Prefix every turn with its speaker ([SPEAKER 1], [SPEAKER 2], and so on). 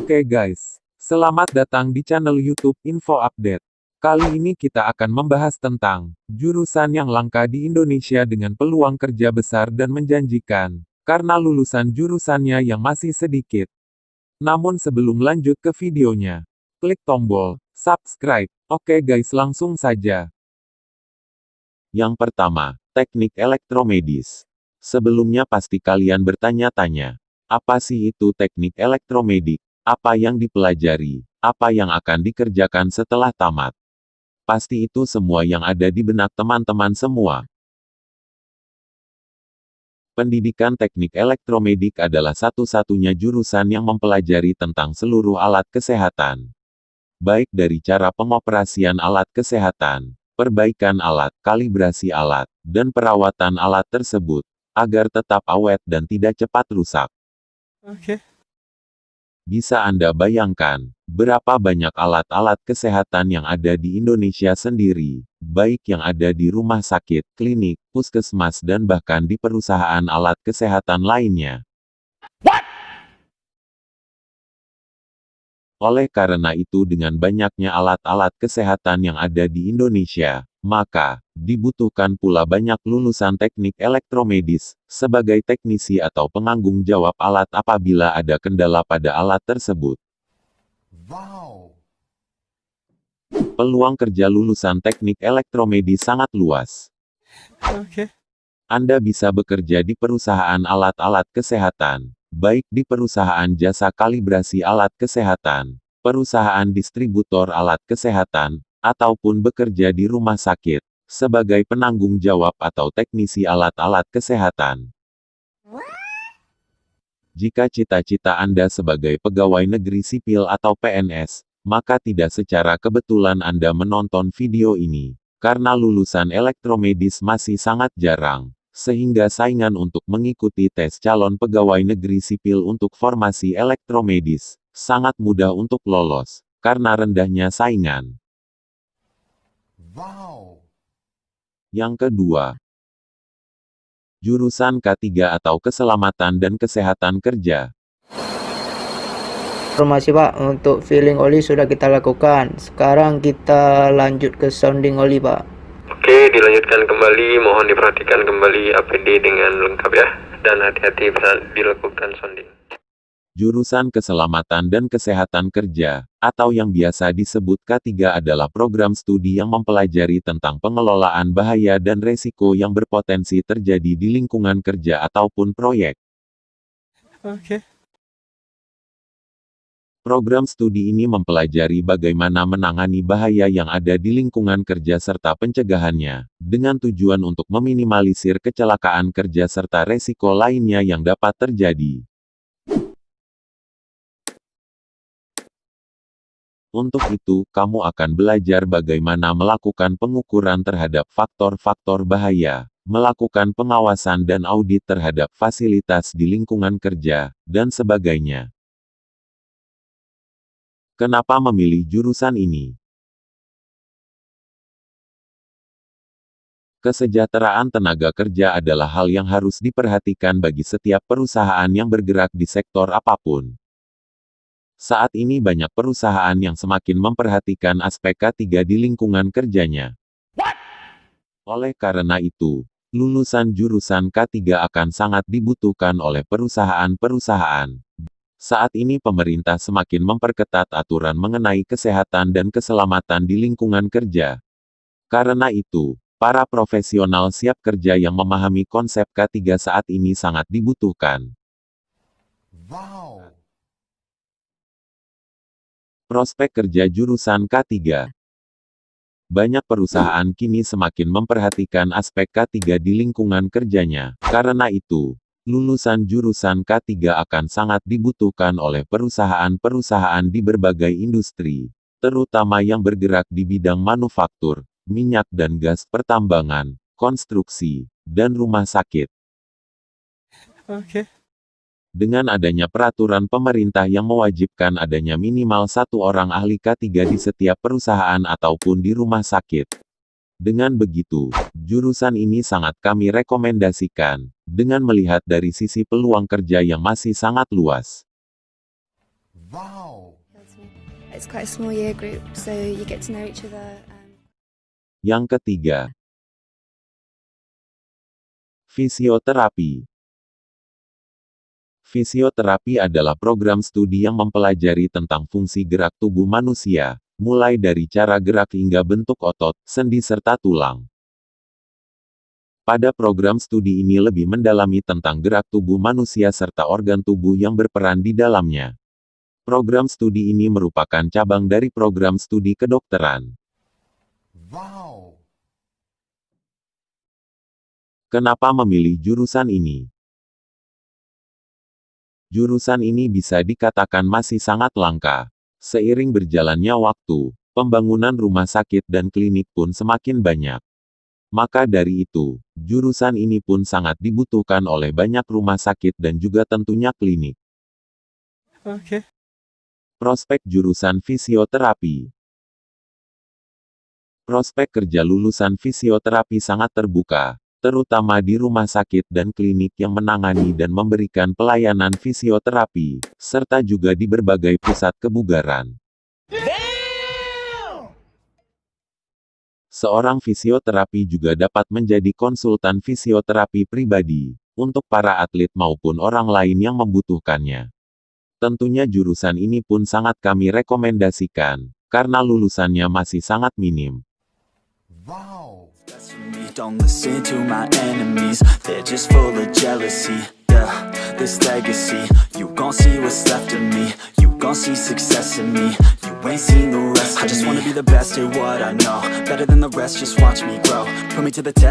[SPEAKER 1] Oke guys, selamat datang di channel YouTube Info Update. Kali ini kita akan membahas tentang jurusan yang langka di Indonesia dengan peluang kerja besar dan menjanjikan, karena lulusan jurusannya yang masih sedikit. Namun sebelum lanjut ke videonya, klik tombol subscribe. Oke guys, langsung saja.
[SPEAKER 2] Yang pertama, teknik elektromedis. Sebelumnya pasti kalian bertanya-tanya, apa sih itu teknik elektromedik? Apa yang dipelajari? Apa yang akan dikerjakan setelah tamat? Pasti itu semua yang ada di benak teman-teman semua. Pendidikan teknik elektromedik adalah satu-satunya jurusan yang mempelajari tentang seluruh alat kesehatan. Baik dari cara pengoperasian alat kesehatan, perbaikan alat, kalibrasi alat, dan perawatan alat tersebut, agar tetap awet dan tidak cepat rusak.
[SPEAKER 3] Oke.
[SPEAKER 2] Bisa Anda bayangkan, berapa banyak alat-alat kesehatan yang ada di Indonesia sendiri, baik yang ada di rumah sakit, klinik, puskesmas dan bahkan di perusahaan alat kesehatan lainnya. Oleh karena itu dengan banyaknya alat-alat kesehatan yang ada di Indonesia, maka, dibutuhkan pula banyak lulusan teknik elektromedis, sebagai teknisi atau penanggung jawab alat apabila ada kendala pada alat tersebut.
[SPEAKER 3] Wow.
[SPEAKER 2] Peluang kerja lulusan teknik elektromedis sangat luas.
[SPEAKER 3] Oke.
[SPEAKER 2] Anda bisa bekerja di perusahaan alat-alat kesehatan, baik di perusahaan jasa kalibrasi alat kesehatan, perusahaan distributor alat kesehatan, ataupun bekerja di rumah sakit, sebagai penanggung jawab atau teknisi alat-alat kesehatan. Jika cita-cita Anda sebagai pegawai negeri sipil atau PNS, maka tidak secara kebetulan Anda menonton video ini, karena lulusan elektromedis masih sangat jarang, sehingga saingan untuk mengikuti tes calon pegawai negeri sipil untuk formasi elektromedis, sangat mudah untuk lolos, karena rendahnya saingan.
[SPEAKER 3] Wow.
[SPEAKER 2] Yang kedua, jurusan K3 atau Keselamatan dan Kesehatan Kerja.
[SPEAKER 4] Informasi Pak, untuk filling oli sudah kita lakukan. Sekarang kita lanjut ke sounding oli Pak.
[SPEAKER 5] Oke, dilanjutkan kembali. Mohon diperhatikan kembali APD dengan lengkap ya. Dan hati-hati saat dilakukan sounding.
[SPEAKER 2] Jurusan Keselamatan dan Kesehatan Kerja, atau yang biasa disebut K3 adalah program studi yang mempelajari tentang pengelolaan bahaya dan resiko yang berpotensi terjadi di lingkungan kerja ataupun proyek.
[SPEAKER 3] Oke.
[SPEAKER 2] Program studi ini mempelajari bagaimana menangani bahaya yang ada di lingkungan kerja serta pencegahannya, dengan tujuan untuk meminimalisir kecelakaan kerja serta resiko lainnya yang dapat terjadi. Untuk itu, kamu akan belajar bagaimana melakukan pengukuran terhadap faktor-faktor bahaya, melakukan pengawasan dan audit terhadap fasilitas di lingkungan kerja, dan sebagainya. Kenapa memilih jurusan ini? Kesejahteraan tenaga kerja adalah hal yang harus diperhatikan bagi setiap perusahaan yang bergerak di sektor apapun. Saat ini banyak perusahaan yang semakin memperhatikan aspek K3 di lingkungan kerjanya. Oleh karena itu, lulusan jurusan K3 akan sangat dibutuhkan oleh perusahaan-perusahaan. Saat ini pemerintah semakin memperketat aturan mengenai kesehatan dan keselamatan di lingkungan kerja. Karena itu, para profesional siap kerja yang memahami konsep K3 saat ini sangat dibutuhkan.
[SPEAKER 3] Wow.
[SPEAKER 2] Prospek kerja jurusan K3. Banyak perusahaan kini semakin memperhatikan aspek K3 di lingkungan kerjanya. Karena itu, lulusan jurusan K3 akan sangat dibutuhkan oleh perusahaan-perusahaan di berbagai industri, terutama yang bergerak di bidang manufaktur, minyak dan gas pertambangan, konstruksi, dan rumah sakit.
[SPEAKER 3] Oke.
[SPEAKER 2] Dengan adanya peraturan pemerintah yang mewajibkan adanya minimal satu orang ahli K3 di setiap perusahaan ataupun di rumah sakit. Dengan begitu, jurusan ini sangat kami rekomendasikan, dengan melihat dari sisi peluang kerja yang masih sangat luas.
[SPEAKER 3] Wow.
[SPEAKER 6] It's quite a small year group, so you get to know each other.
[SPEAKER 2] Yang ketiga, fisioterapi. Fisioterapi adalah program studi yang mempelajari tentang fungsi gerak tubuh manusia, mulai dari cara gerak hingga bentuk otot, sendi serta tulang. Pada program studi ini lebih mendalami tentang gerak tubuh manusia serta organ tubuh yang berperan di dalamnya. Program studi ini merupakan cabang dari program studi kedokteran.
[SPEAKER 3] Wow.
[SPEAKER 2] Kenapa memilih jurusan ini? Jurusan ini bisa dikatakan masih sangat langka. Seiring berjalannya waktu, pembangunan rumah sakit dan klinik pun semakin banyak. Maka dari itu, jurusan ini pun sangat dibutuhkan oleh banyak rumah sakit dan juga tentunya klinik.
[SPEAKER 3] Okay.
[SPEAKER 2] Prospek jurusan fisioterapi. Prospek kerja lulusan fisioterapi sangat terbuka, terutama di rumah sakit dan klinik yang menangani dan memberikan pelayanan fisioterapi, serta juga di berbagai pusat kebugaran. Seorang fisioterapi juga dapat menjadi konsultan fisioterapi pribadi, untuk para atlet maupun orang lain yang membutuhkannya. Tentunya jurusan ini pun sangat kami rekomendasikan, karena lulusannya masih sangat minim.
[SPEAKER 3] Wow.
[SPEAKER 7] Don't listen to my enemies, they're just full of jealousy. Yeah, this legacy, you gon' see what's left of me. You gon' see success in me, you ain't seen the rest of me. I just wanna be the best at what I know, better than the rest, just watch me grow. Put me to the test.